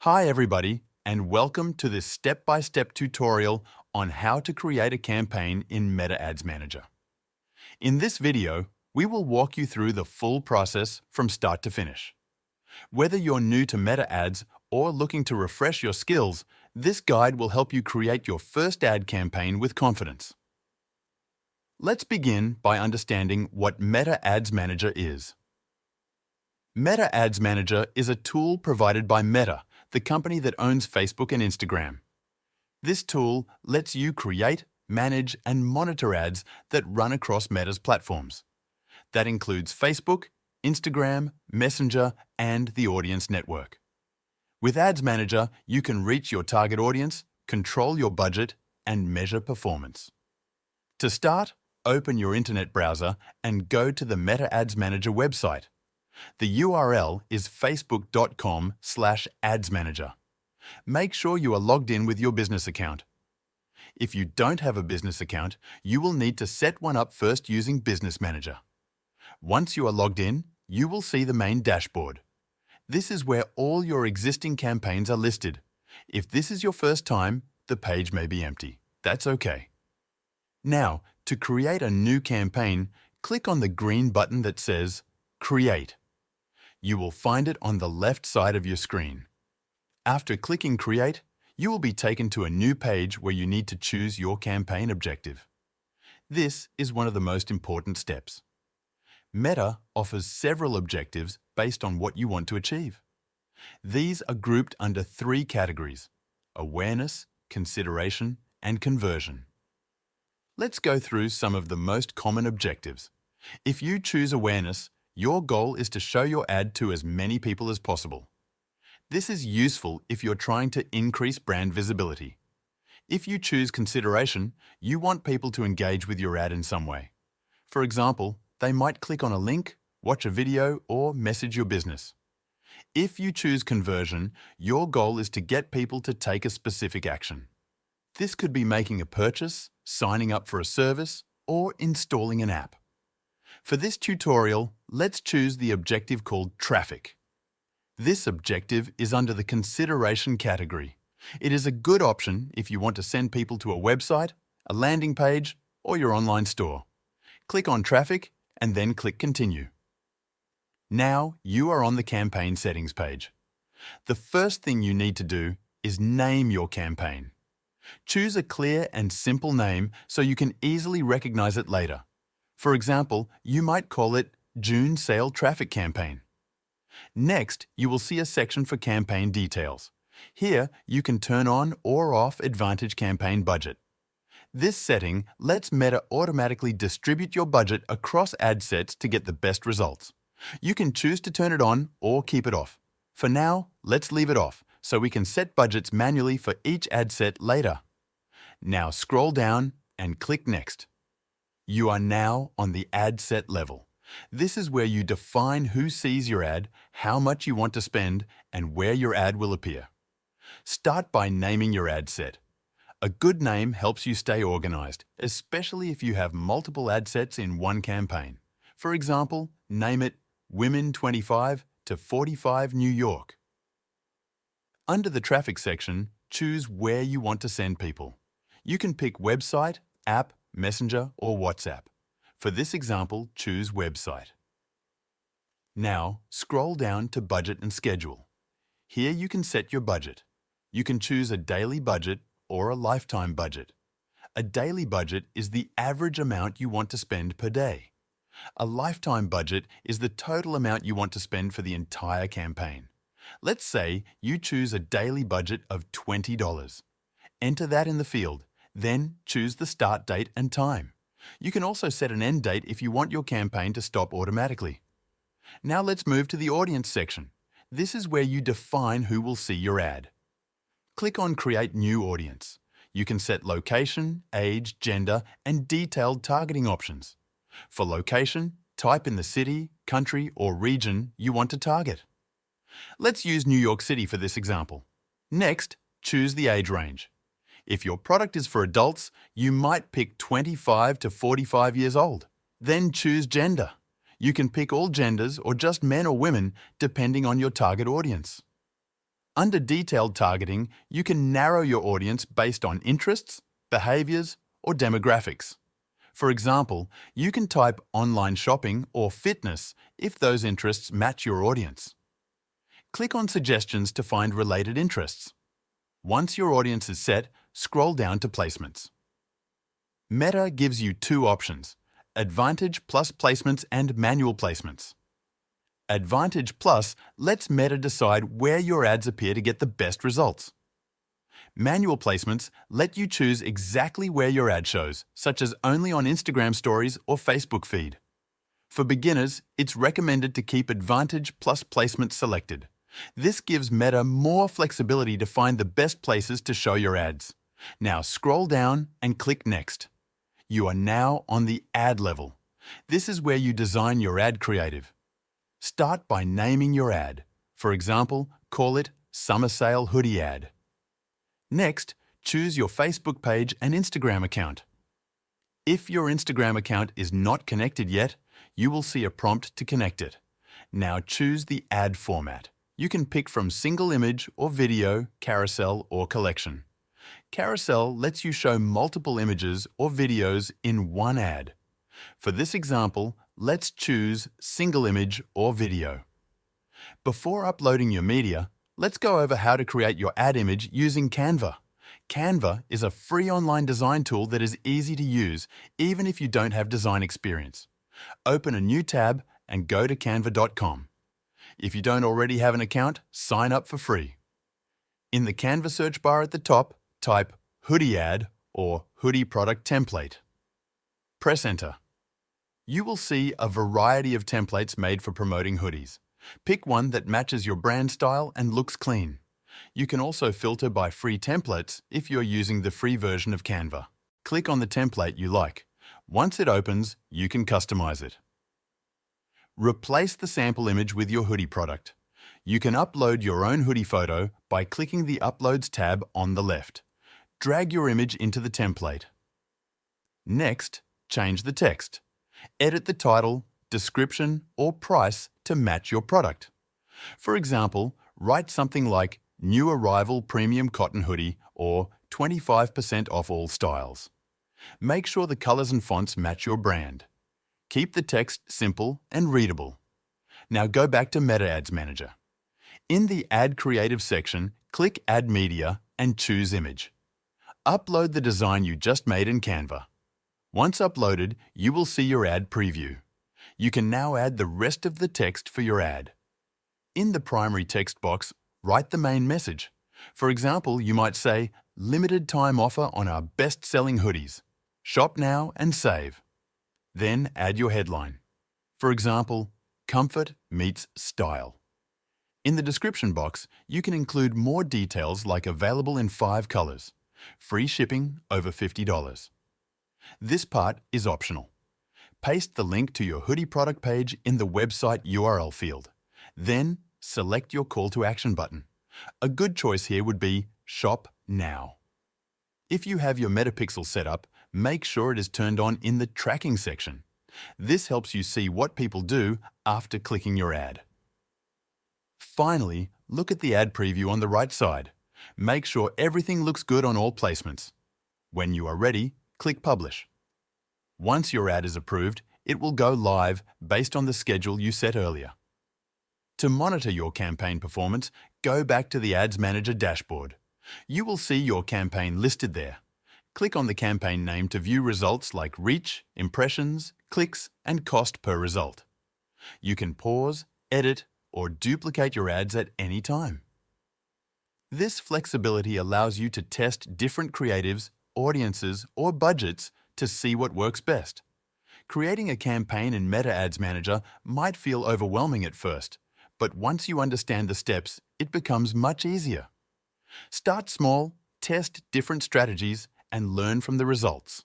Hi everybody, and welcome to this step-by-step tutorial on how to create a campaign in Meta Ads Manager. In this video, we will walk you through the full process from start to finish. Whether you're new to Meta Ads or looking to refresh your skills, this guide will help you create your first ad campaign with confidence. Let's begin by understanding what Meta Ads Manager is. Meta Ads Manager is a tool provided by Meta, the company that owns Facebook and Instagram. This tool lets you create, manage, and monitor ads that run across Meta's platforms. That includes Facebook, Instagram, Messenger, and the Audience Network. With Ads Manager, you can reach your target audience, control your budget, and measure performance. To start, open your internet browser and go to the Meta Ads Manager website. The URL is facebook.com/adsmanager. Make sure you are logged in with your business account. If you don't have a business account, you will need to set one up first using Business Manager. Once you are logged in, you will see the main dashboard. This is where all your existing campaigns are listed. If this is your first time, the page may be empty. That's okay. Now, to create a new campaign, click on the green button that says Create. You will find it on the left side of your screen. After clicking Create, you will be taken to a new page where you need to choose your campaign objective. This is one of the most important steps. Meta offers several objectives based on what you want to achieve. These are grouped under three categories: awareness, consideration, and conversion. Let's go through some of the most common objectives. If you choose awareness, your goal is to show your ad to as many people as possible. This is useful if you're trying to increase brand visibility. If you choose consideration, you want people to engage with your ad in some way. For example, they might click on a link, watch a video, or message your business. If you choose conversion, your goal is to get people to take a specific action. This could be making a purchase, signing up for a service, or installing an app. For this tutorial, let's choose the objective called Traffic. This objective is under the Consideration category. It is a good option if you want to send people to a website, a landing page, or your online store. Click on Traffic and then click Continue. Now you are on the campaign settings page. The first thing you need to do is name your campaign. Choose a clear and simple name so you can easily recognize it later. For example, you might call it June Sale Traffic Campaign. Next, you will see a section for campaign details. Here, you can turn on or off Advantage Campaign Budget. This setting lets Meta automatically distribute your budget across ad sets to get the best results. You can choose to turn it on or keep it off. For now, let's leave it off so we can set budgets manually for each ad set later. Now scroll down and click Next. You are now on the ad set level. This is where you define who sees your ad, how much you want to spend, and where your ad will appear. Start by naming your ad set. A good name helps you stay organized, especially if you have multiple ad sets in one campaign. For example, name it Women 25 to 45 New York. Under the Traffic section, choose where you want to send people. You can pick website, app, Messenger, or WhatsApp. For this example, choose Website. Now, scroll down to Budget and Schedule. Here you can set your budget. You can choose a daily budget or a lifetime budget. A daily budget is the average amount you want to spend per day. A lifetime budget is the total amount you want to spend for the entire campaign. Let's say you choose a daily budget of $20. Enter that in the field. Then choose the start date and time. You can also set an end date if you want your campaign to stop automatically. Now let's move to the Audience section. This is where you define who will see your ad. Click on Create New Audience. You can set location, age, gender, and detailed targeting options. For location, type in the city, country, or region you want to target. Let's use New York City for this example. Next, choose the age range. If your product is for adults, you might pick 25 to 45 years old. Then choose gender. You can pick all genders or just men or women depending on your target audience. Under detailed targeting, you can narrow your audience based on interests, behaviors, or demographics. For example, you can type online shopping or fitness if those interests match your audience. Click on suggestions to find related interests. Once your audience is set, scroll down to placements. Meta gives you two options: Advantage Plus placements and manual placements. Advantage Plus lets Meta decide where your ads appear to get the best results. Manual placements let you choose exactly where your ad shows, such as only on Instagram stories or Facebook feed. For beginners, it's recommended to keep Advantage Plus placements selected. This gives Meta more flexibility to find the best places to show your ads. Now scroll down and click Next. You are now on the ad level. This is where you design your ad creative. Start by naming your ad. For example, call it Summer Sale Hoodie Ad. Next, choose your Facebook page and Instagram account. If your Instagram account is not connected yet, you will see a prompt to connect it. Now choose the ad format. You can pick from single image or video, carousel, or collection. Carousel lets you show multiple images or videos in one ad. For this example, let's choose single image or video. Before uploading your media, let's go over how to create your ad image using Canva. Canva is a free online design tool that is easy to use, even if you don't have design experience. Open a new tab and go to canva.com. If you don't already have an account, sign up for free. In the Canva search bar at the top, type hoodie ad or hoodie product template. Press enter. You will see a variety of templates made for promoting hoodies. Pick one that matches your brand style and looks clean. You can also filter by free templates if you're using the free version of Canva. Click on the template you like. Once it opens, you can customize it. Replace the sample image with your hoodie product. You can upload your own hoodie photo by clicking the Uploads tab on the left. Drag your image into the template. Next, change the text. Edit the title, description, or price to match your product. For example, write something like New Arrival Premium Cotton Hoodie or 25% off all styles. Make sure the colors and fonts match your brand. Keep the text simple and readable. Now go back to Meta Ads Manager. In the Ad Creative section, click Add Media and choose Image. Upload the design you just made in Canva. Once uploaded, you will see your ad preview. You can now add the rest of the text for your ad. In the primary text box, write the main message. For example, you might say, Limited time offer on our best-selling hoodies. Shop now and save. Then add your headline. For example, Comfort meets Style. In the description box, you can include more details like available in 5 colors. Free shipping over $50. This part is optional. Paste the link to your hoodie product page in the website URL field. Then, select your call to action button. A good choice here would be Shop Now. If you have your Metapixel set up, make sure it is turned on in the tracking section. This helps you see what people do after clicking your ad. Finally, look at the ad preview on the right side. Make sure everything looks good on all placements. When you are ready, click Publish. Once your ad is approved, it will go live based on the schedule you set earlier. To monitor your campaign performance, go back to the Ads Manager dashboard. You will see your campaign listed there. Click on the campaign name to view results like reach, impressions, clicks, and cost per result. You can pause, edit, or duplicate your ads at any time. This flexibility allows you to test different creatives, audiences, or budgets to see what works best. Creating a campaign in Meta Ads Manager might feel overwhelming at first, but once you understand the steps, it becomes much easier. Start small, test different strategies, and learn from the results.